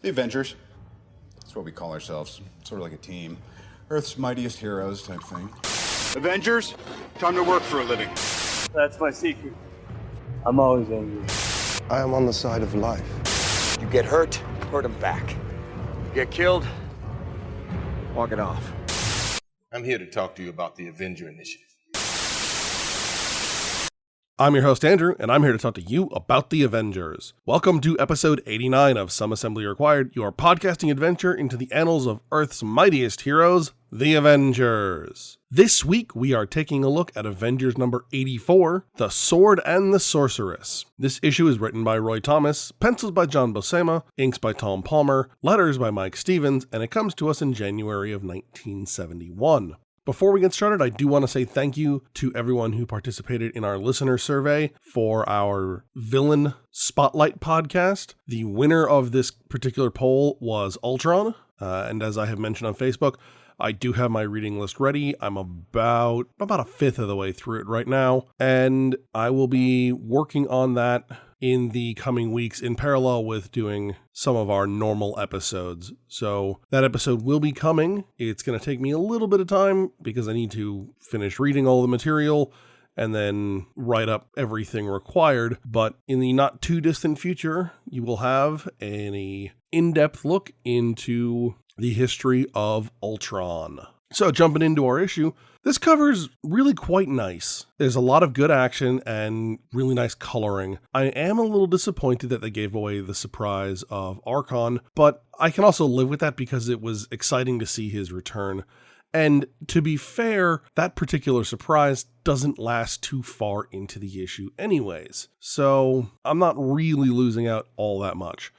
The Avengers. That's what we call ourselves. Sort of like a team. Earth's mightiest heroes type thing. Avengers, time to work for a living. That's my secret. I'm always angry. I am on the side of life. You get hurt, hurt him back. You get killed, walk it off. I'm here to talk to you about the Avenger Initiative. I'm your host, Andrew, and I'm here to talk to you about the Avengers. Welcome to episode 89 of Some Assembly Required, your podcasting adventure into the annals of Earth's mightiest heroes, the Avengers. This week, we are taking a look at Avengers number 84, The Sword and the Sorceress. This issue is written by Roy Thomas, pencils by John Buscema, inks by Tom Palmer, letters by Mike Stevens, and it comes to us in January of 1971. Before we get started, I do want to say thank you to everyone who participated in our listener survey for our Villain Spotlight podcast. The winner of this particular poll was Ultron, and as I have mentioned on Facebook, I do have my reading list ready. I'm about a fifth of the way through it right now, and I will be working on that in the coming weeks in parallel with doing some of our normal episodes. So that episode will be coming. It's going to take me a little bit of time because I need to finish reading all the material and then write up everything required. But in the not too distant future, you will have an in-depth look into the history of Ultron. So jumping into our issue, this cover is really quite nice. There's a lot of good action and really nice coloring. I am a little disappointed that they gave away the surprise of Arkon, but I can also live with that because it was exciting to see his return. And to be fair, that particular surprise doesn't last too far into the issue anyways. So I'm not really losing out all that much.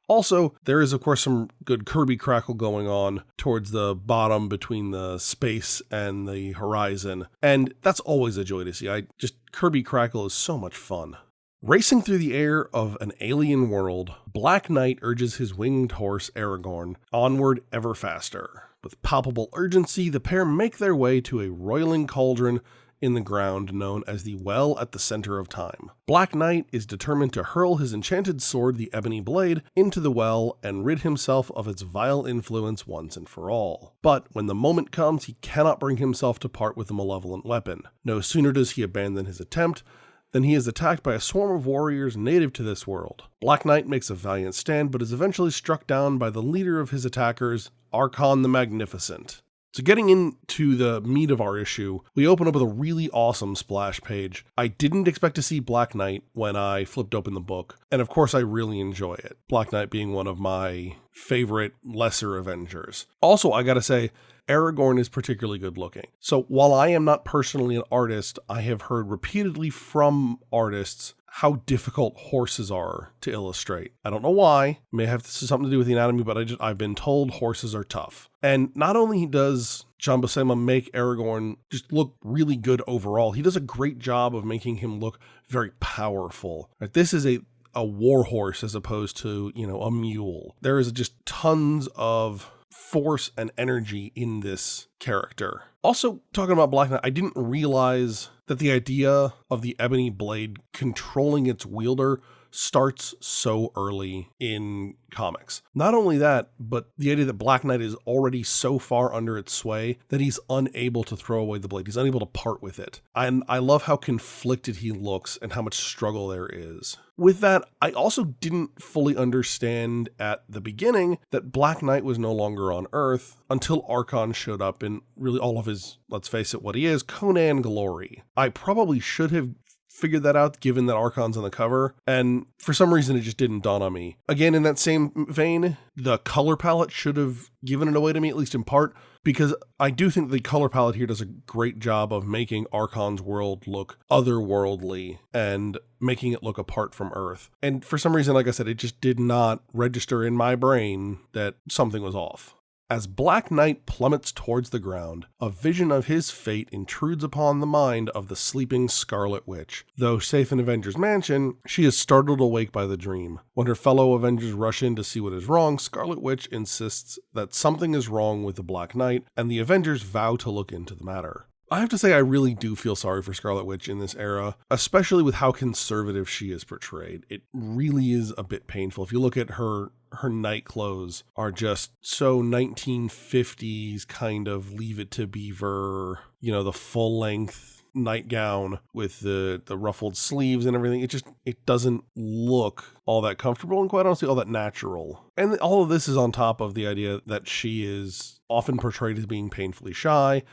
Also, there is, of course, some good Kirby crackle going on towards the bottom between the space and the horizon, and that's always a joy to see. Kirby crackle is so much fun. Racing through the air of an alien world, Black Knight urges his winged horse Aragorn onward ever faster. With palpable urgency, the pair make their way to a roiling cauldron in the ground known as the Well at the Center of Time. Black Knight is determined to hurl his enchanted sword, the Ebony Blade, into the well and rid himself of its vile influence once and for all. But when the moment comes, he cannot bring himself to part with the malevolent weapon. No sooner does he abandon his attempt than he is attacked by a swarm of warriors native to this world. Black Knight makes a valiant stand, but is eventually struck down by the leader of his attackers, Arkon the Magnificent. So getting into the meat of our issue, we open up with a really awesome splash page. I didn't expect to see Black Knight when I flipped open the book, and of course I really enjoy it. Black Knight being one of my favorite lesser Avengers. Also, I gotta say, Aragorn is particularly good looking. So while I am not personally an artist, I have heard repeatedly from artists how difficult horses are to illustrate. I don't know why. It may have something to do with the anatomy, but I've been told horses are tough. And not only does John Buscema make Aragorn just look really good overall, he does a great job of making him look very powerful. Right? This is a war horse as opposed to, a mule. There is just tons of force and energy in this character. Also, talking about Black Knight, I didn't realize that the idea of the Ebony Blade controlling its wielder starts so early in comics. Not only that, but the idea that Black Knight is already so far under its sway that he's unable to throw away the blade. He's unable to part with it. And I love how conflicted he looks and how much struggle there is. With that, I also didn't fully understand at the beginning that Black Knight was no longer on Earth until Arkon showed up in really all of his, let's face it, what he is, Conan glory. I probably should have figured that out given that Arkon's on the cover, and for some reason it just didn't dawn on me. Again, in that same vein, the color palette should have given it away to me, at least in part, because I do think the color palette here does a great job of making Arkon's world look otherworldly and making it look apart from Earth. And for some reason, like I said, it just did not register in my brain that something was off. As Black Knight plummets towards the ground, a vision of his fate intrudes upon the mind of the sleeping Scarlet Witch. Though safe in Avengers Mansion, she is startled awake by the dream. When her fellow Avengers rush in to see what is wrong, Scarlet Witch insists that something is wrong with the Black Knight, and the Avengers vow to look into the matter. I have to say I really do feel sorry for Scarlet Witch in this era, especially with how conservative she is portrayed. It really is a bit painful. If you look at her night clothes are just so 1950s kind of Leave It to Beaver, the full length nightgown with the ruffled sleeves and everything. It doesn't look all that comfortable and quite honestly all that natural. And all of this is on top of the idea that she is often portrayed as being painfully shy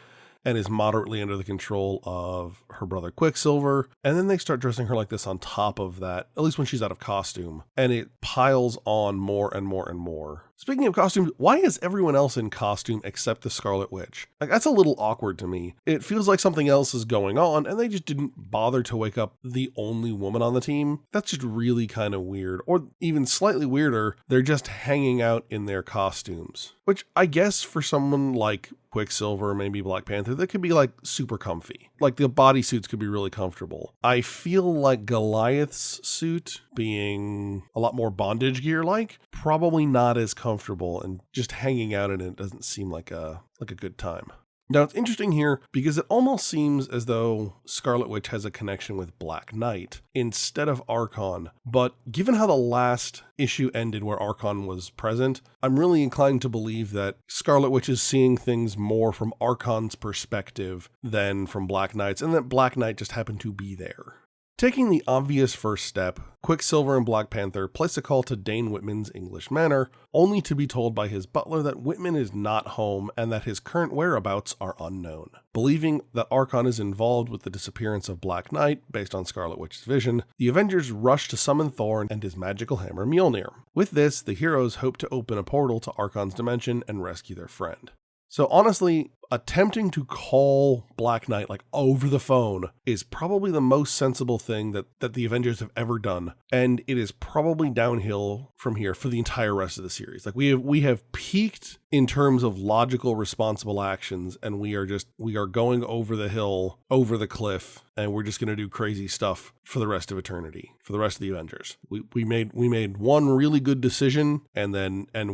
and is moderately under the control of her brother Quicksilver. And then they start dressing her like this on top of that, at least when she's out of costume. And it piles on more and more and more. Speaking of costumes, why is everyone else in costume except the Scarlet Witch? Like, that's a little awkward to me. It feels like something else is going on, and they just didn't bother to wake up the only woman on the team. That's just really kind of weird. Or even slightly weirder, they're just hanging out in their costumes. Which I guess for someone like Quicksilver, maybe Black Panther, that could be like super comfy. Like the bodysuits could be really comfortable. I feel like Goliath's suit, being a lot more bondage gear like, probably not as comfortable, and just hanging out in it doesn't seem like a good time. Now, it's interesting here because it almost seems as though Scarlet Witch has a connection with Black Knight instead of Arkon. But given how the last issue ended where Arkon was present, I'm really inclined to believe that Scarlet Witch is seeing things more from Arkon's perspective than from Black Knight's, and that Black Knight just happened to be there. Taking the obvious first step, Quicksilver and Black Panther place a call to Dane Whitman's English Manor, only to be told by his butler that Whitman is not home and that his current whereabouts are unknown. Believing that Arkon is involved with the disappearance of Black Knight, based on Scarlet Witch's vision, the Avengers rush to summon Thor and his magical hammer Mjolnir. With this, the heroes hope to open a portal to Arkon's dimension and rescue their friend. So honestly, attempting to call Black Knight like over the phone is probably the most sensible thing that the Avengers have ever done. And it is probably downhill from here for the entire rest of the series. Like we have peaked in terms of logical, responsible actions, and we are going over the hill, over the cliff, and we're just going to do crazy stuff for the rest of eternity, for the rest of the Avengers. We made one really good decision and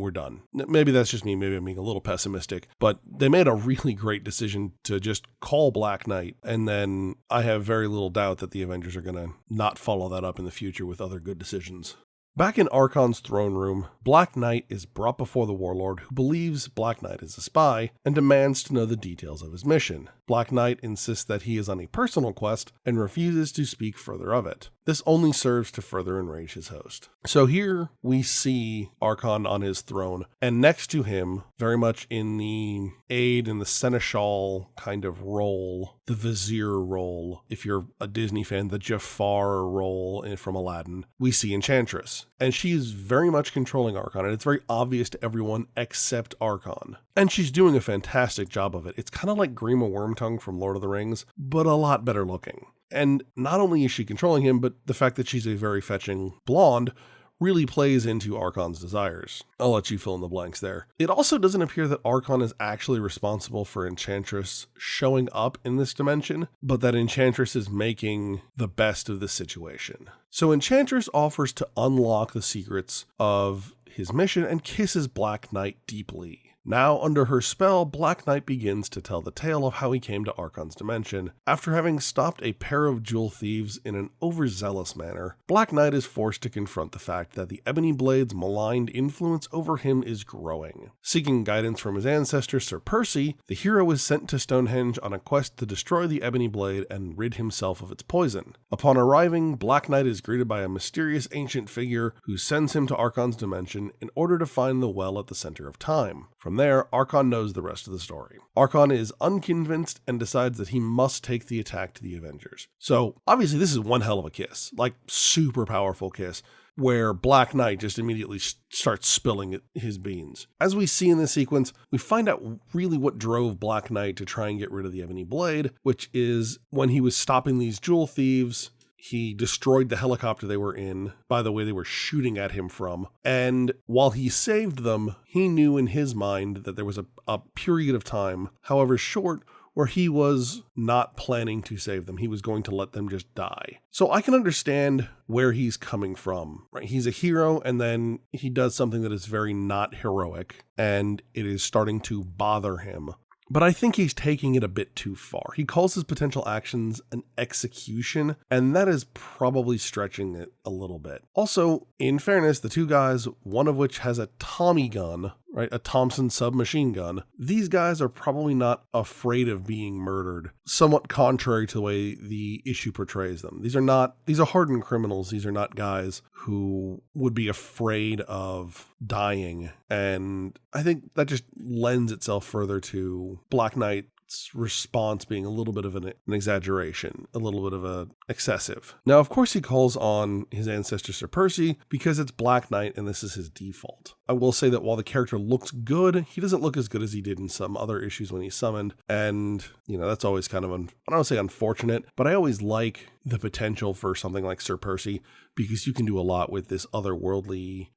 we're done. Maybe that's just me. Maybe I'm being a little pessimistic, but they made a really great decision to just call Black Knight. And then I have very little doubt that the Avengers are going to not follow that up in the future with other good decisions. Back in Arkon's throne room, Black Knight is brought before the Warlord, who believes Black Knight is a spy and demands to know the details of his mission. Black Knight insists that he is on a personal quest and refuses to speak further of it. This only serves to further enrage his host. So here we see Arkon on his throne, and next to him, very much in the aide and the seneschal kind of role, the vizier role, if you're a Disney fan, the Jafar role from Aladdin, we see Enchantress. And she's very much controlling Arkon, and it's very obvious to everyone except Arkon. And she's doing a fantastic job of it. It's kind of like Grima Wormtongue from Lord of the Rings, but a lot better looking. And not only is she controlling him, but the fact that she's a very fetching blonde really plays into Arkon's desires. I'll let you fill in the blanks there. It also doesn't appear that Arkon is actually responsible for Enchantress showing up in this dimension, but that Enchantress is making the best of the situation. So Enchantress offers to unlock the secrets of his mission and kisses Black Knight deeply. Now, under her spell, Black Knight begins to tell the tale of how he came to Arkon's dimension. After having stopped a pair of jewel thieves in an overzealous manner, Black Knight is forced to confront the fact that the Ebony Blade's maligned influence over him is growing. Seeking guidance from his ancestor Sir Percy, the hero is sent to Stonehenge on a quest to destroy the Ebony Blade and rid himself of its poison. Upon arriving, Black Knight is greeted by a mysterious ancient figure who sends him to Arkon's dimension in order to find the well at the center of time. From there, Arkon knows the rest of the story. Arkon is unconvinced and decides that he must take the attack to the Avengers. So, obviously this is one hell of a kiss, like super powerful kiss, where Black Knight just immediately starts spilling his beans. As we see in this sequence, we find out really what drove Black Knight to try and get rid of the Ebony Blade, which is when he was stopping these jewel thieves, he destroyed the helicopter they were in, by the way they were shooting at him from, and while he saved them, he knew in his mind that there was a period of time, however short, where he was not planning to save them. He was going to let them just die. So I can understand where he's coming from, right? He's a hero, and then he does something that is very not heroic, and it is starting to bother him. but I think he's taking it a bit too far. He calls his potential actions an execution, and that is probably stretching it a little bit. Also, in fairness, the two guys, one of which has a Tommy gun, right, a Thompson submachine gun, these guys are probably not afraid of being murdered, somewhat contrary to the way the issue portrays them. These are hardened criminals. These are not guys who would be afraid of dying. And I think that just lends itself further to Black Knight's response being a little bit of an exaggeration, a little bit of a excessive. Now, of course, he calls on his ancestor Sir Percy because it's Black Knight and this is his default. I will say that while the character looks good, he doesn't look as good as he did in some other issues when he's summoned. And, that's always kind of, I don't want to say unfortunate, but I always like the potential for something like Sir Percy because you can do a lot with this otherworldly,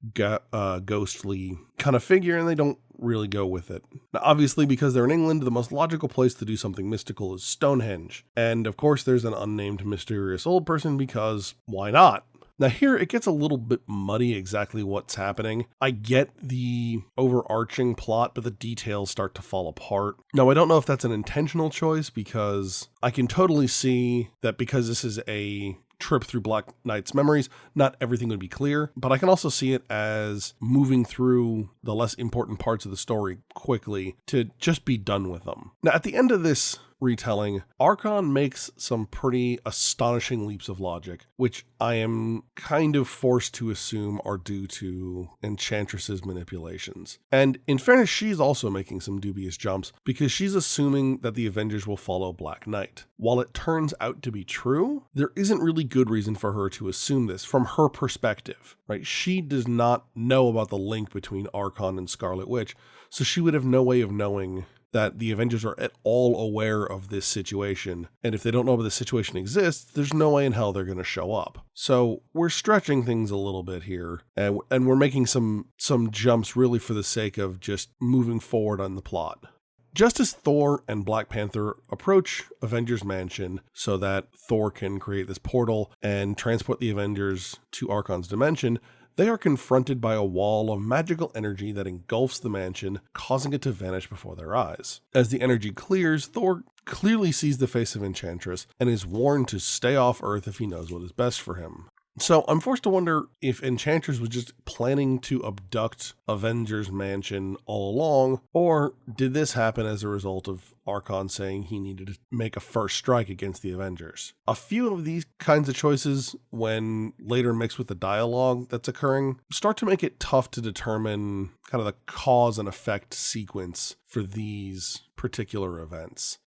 ghostly kind of figure, and they don't really go with it. Now, obviously, because they're in England, the most logical place to do something mystical is Stonehenge. And of course, there's an unnamed mysterious old person because why not? Now here, it gets a little bit muddy exactly what's happening. I get the overarching plot, but the details start to fall apart. Now, I don't know if that's an intentional choice because I can totally see that because this is a trip through Black Knight's memories, not everything would be clear, but I can also see it as moving through the less important parts of the story quickly to just be done with them. Now, at the end of this retelling, Arkon makes some pretty astonishing leaps of logic, which I am kind of forced to assume are due to Enchantress's manipulations. And in fairness, she's also making some dubious jumps because she's assuming that the Avengers will follow Black Knight. While it turns out to be true, there isn't really good reason for her to assume this from her perspective, right? She does not know about the link between Arkon and Scarlet Witch, so she would have no way of knowing that the Avengers are at all aware of this situation. And if they don't know that this situation exists, there's no way in hell they're going to show up. So we're stretching things a little bit here, and we're making some jumps really for the sake of just moving forward on the plot. Just as Thor and Black Panther approach Avengers Mansion so that Thor can create this portal and transport the Avengers to Arkon's dimension, they are confronted by a wall of magical energy that engulfs the mansion, causing it to vanish before their eyes. As the energy clears, Thor clearly sees the face of Enchantress and is warned to stay off Earth if he knows what is best for him. So I'm forced to wonder if Enchantress was just planning to abduct Avengers Mansion all along, or did this happen as a result of Arkon saying he needed to make a first strike against the Avengers? A few of these kinds of choices, when later mixed with the dialogue that's occurring, start to make it tough to determine kind of the cause and effect sequence for these particular events.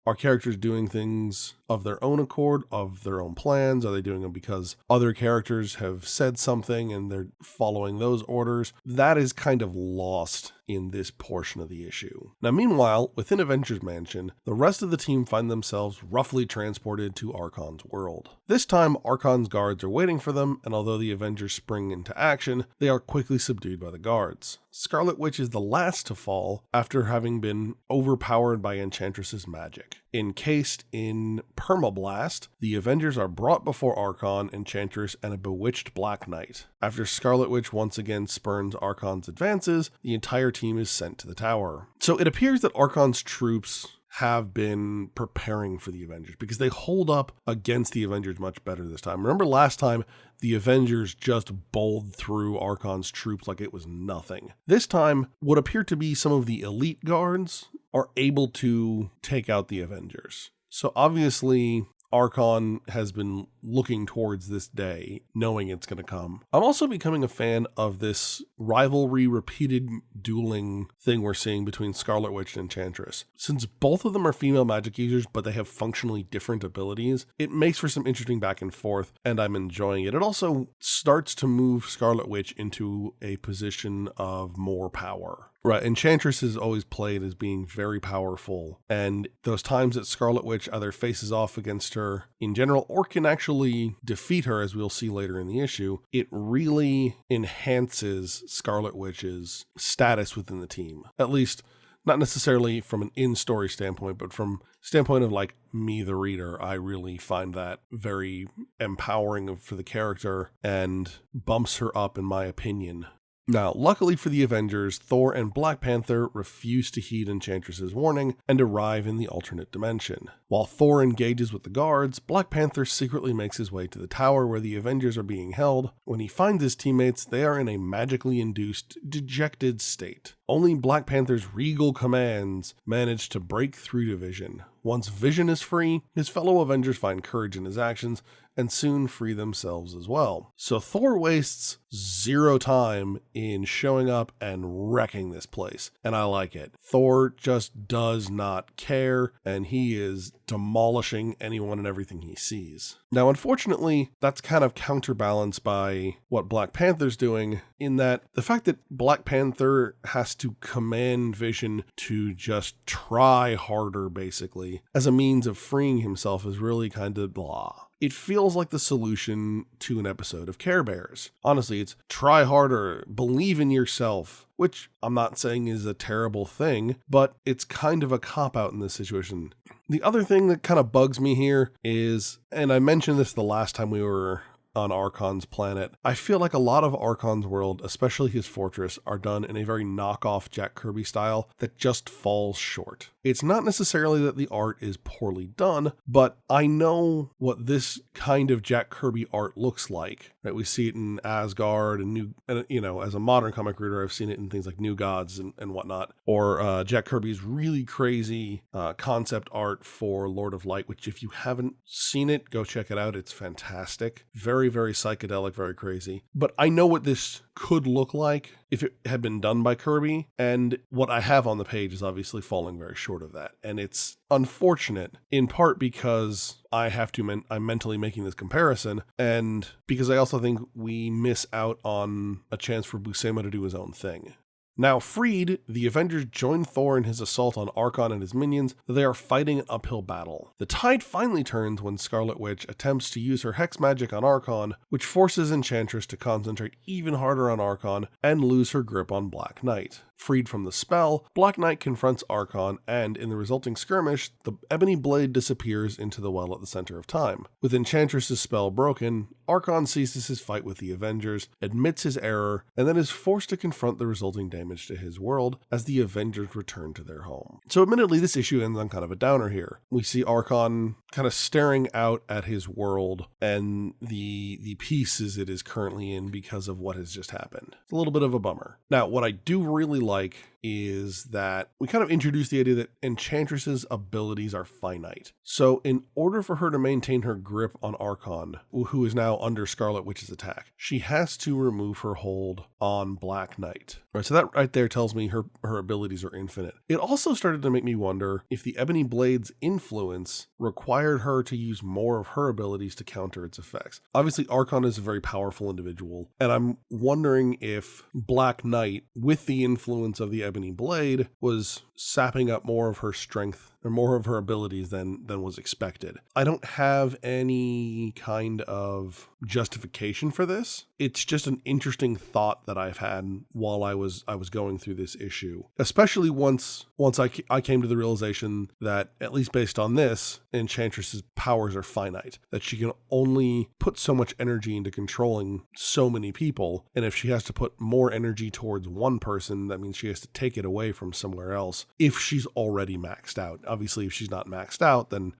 Are characters doing things of their own accord, of their own plans? Are they doing them because other characters have said something and they're following those orders? That is kind of lost in this portion of the issue. Now, meanwhile, within Avengers Mansion, the rest of the team find themselves roughly transported to Arkon's world. This time, Arkon's guards are waiting for them, and although the Avengers spring into action, they are quickly subdued by the guards. Scarlet Witch is the last to fall after having been overpowered by Enchantress's magic. Encased in permablast, the Avengers are brought before Arkon, Enchantress, and a bewitched Black Knight. After Scarlet Witch once again spurns Arkon's advances, the entire team is sent to the tower. So it appears that Arkon's troops have been preparing for the Avengers because they hold up against the Avengers much better this time. Remember last time, the Avengers just bowled through Arkon's troops like it was nothing. This time, what appear to be some of the elite guards are able to take out the Avengers. So obviously, Arkon has been looking towards this day, knowing it's going to come. I'm also becoming a fan of this rivalry, repeated dueling thing we're seeing between Scarlet Witch and Enchantress. Since both of them are female magic users, but they have functionally different abilities, it makes for some interesting back and forth, and I'm enjoying it. It also starts to move Scarlet Witch into a position of more power. Right, Enchantress is always played as being very powerful, and those times that Scarlet Witch either faces off against her in general or can actually defeat her, as we'll see later in the issue, it really enhances Scarlet Witch's status within the team. At least, not necessarily from an in-story standpoint, but from standpoint of like me, the reader, I really find that very empowering for the character and bumps her up, in my opinion, Now, luckily for the Avengers, Thor and Black Panther refuse to heed Enchantress's warning and arrive in the alternate dimension. While Thor engages with the guards, Black Panther secretly makes his way to the tower where the Avengers are being held. When he finds his teammates, they are in a magically induced, dejected state. Only Black Panther's regal commands manage to break through to Vision. Once Vision is free, his fellow Avengers find courage in his actions and soon free themselves as well. So Thor wastes zero time in showing up and wrecking this place, and I like it. Thor just does not care, and he is demolishing anyone and everything he sees. Now, unfortunately, that's kind of counterbalanced by what Black Panther's doing, in that the fact that Black Panther has to command Vision to just try harder, basically, as a means of freeing himself is really kind of blah. It feels like the solution to an episode of Care Bears. Honestly, it's try harder, believe in yourself, which I'm not saying is a terrible thing, but it's kind of a cop-out in this situation. The other thing that kind of bugs me here is, and I mentioned this the last time we were on Arkon's planet, I feel like a lot of Arkon's world, especially his fortress, are done in a very knockoff Jack Kirby style that just falls short. It's not necessarily that the art is poorly done, but I know what this kind of Jack Kirby art looks like. Right? We see it in Asgard and as a modern comic reader, I've seen it in things like New Gods and whatnot, or Jack Kirby's really crazy concept art for Lord of Light, which if you haven't seen it, go check it out. It's fantastic. Very, very psychedelic, very crazy. But I know what this could look like if it had been done by Kirby, and what I have on the page is obviously falling very short of that. And it's unfortunate, in part because I'm mentally making this comparison, and because I also think we miss out on a chance for Buscema to do his own thing. Now freed, the Avengers join Thor in his assault on Arkon and his minions. They are fighting an uphill battle. The tide finally turns when Scarlet Witch attempts to use her hex magic on Arkon, which forces Enchantress to concentrate even harder on Arkon and lose her grip on Black Knight. Freed from the spell, Black Knight confronts Arkon, and in the resulting skirmish, the ebony blade disappears into the well at the center of time. With Enchantress's spell broken, Arkon ceases his fight with the Avengers, admits his error, and then is forced to confront the resulting damage to his world as the Avengers return to their home. So admittedly, this issue ends on kind of a downer here. We see Arkon kind of staring out at his world and the pieces it is currently in because of what has just happened. It's a little bit of a bummer. Now, what I do really like is that we kind of introduce the idea that Enchantress's abilities are finite. So in order for her to maintain her grip on Arkon, who is now under Scarlet Witch's attack, she has to remove her hold on Black Knight. Right, so that right there tells me her abilities are infinite. It also started to make me wonder if the Ebony Blade's influence required her to use more of her abilities to counter its effects. Obviously, Arkon is a very powerful individual, and I'm wondering if Black Knight, with the influence of the Ebony Blade, was sapping up more of her strength or more of her abilities than was expected. I don't have any kind of justification for this. It's just an interesting thought that I've had while I was going through this issue, especially once I came to the realization that, at least based on this, Enchantress's powers are finite, that she can only put so much energy into controlling so many people, and if she has to put more energy towards one person, that means she has to take it away from somewhere else if she's already maxed out. Obviously, if she's not maxed out, then,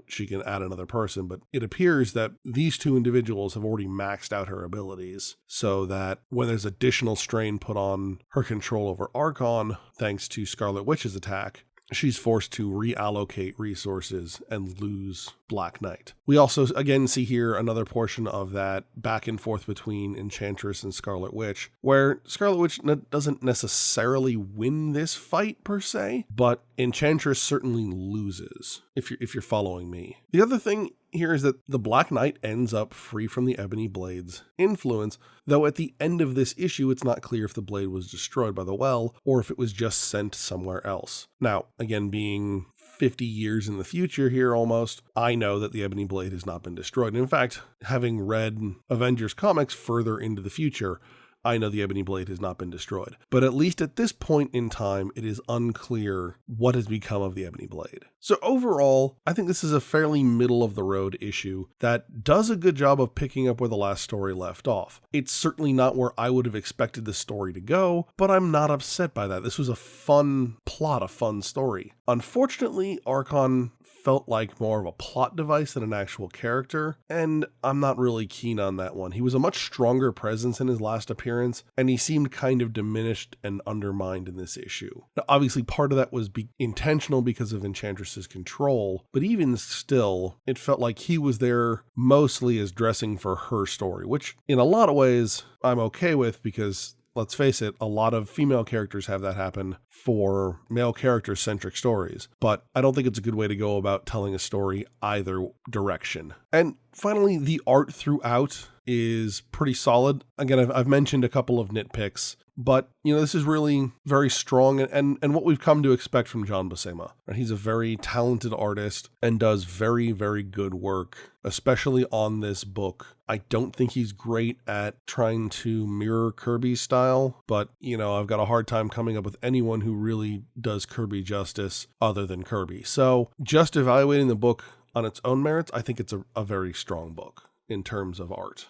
she can add another person, but it appears that these two individuals have already maxed out her abilities, so that when there's additional strain put on her control over Arkon, thanks to Scarlet Witch's attack, she's forced to reallocate resources and lose Black Knight. We also, again, see here another portion of that back and forth between Enchantress and Scarlet Witch, where Scarlet Witch doesn't necessarily win this fight per se, but Enchantress certainly loses, if you're following me. The other thing here is that the Black Knight ends up free from the Ebony Blade's influence, though at the end of this issue, it's not clear if the blade was destroyed by the well or if it was just sent somewhere else. Now, again, being 50 years in the future here almost, I know that the Ebony Blade has not been destroyed. And in fact, having read Avengers comics further into the future, I know the Ebony Blade has not been destroyed. But at least at this point in time, it is unclear what has become of the Ebony Blade. So overall, I think this is a fairly middle-of-the-road issue that does a good job of picking up where the last story left off. It's certainly not where I would have expected the story to go, but I'm not upset by that. This was a fun plot, a fun story. Unfortunately, Arkon felt like more of a plot device than an actual character, and I'm not really keen on that one. He was a much stronger presence in his last appearance, and he seemed kind of diminished and undermined in this issue. Now, obviously, part of that was intentional because of Enchantress's control, but even still, it felt like he was there mostly as dressing for her story, which in a lot of ways I'm okay with because let's face it, a lot of female characters have that happen for male character-centric stories, but I don't think it's a good way to go about telling a story either direction. And finally, the art throughout is pretty solid. Again, I've mentioned a couple of nitpicks, but this is really very strong and what we've come to expect from John Buscema. He's a very talented artist and does very, very good work, especially on this book. I don't think he's great at trying to mirror Kirby's style, but I've got a hard time coming up with anyone who really does Kirby justice other than Kirby. So just evaluating the book on its own merits, I think it's a very strong book in terms of art.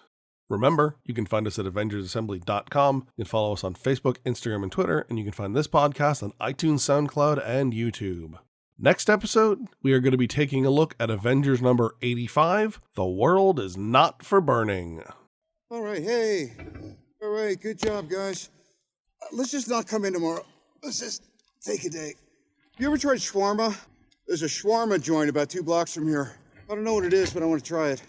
Remember, you can find us at AvengersAssembly.com. You can follow us on Facebook, Instagram, and Twitter, and you can find this podcast on iTunes, SoundCloud, and YouTube. Next episode, we are going to be taking a look at Avengers number 85, The World Is Not for Burning. All right, hey. All right, good job, guys. Let's just not come in tomorrow. Let's just take a day. You ever tried shawarma? There's a shawarma joint about 2 blocks from here. I don't know what it is, but I want to try it.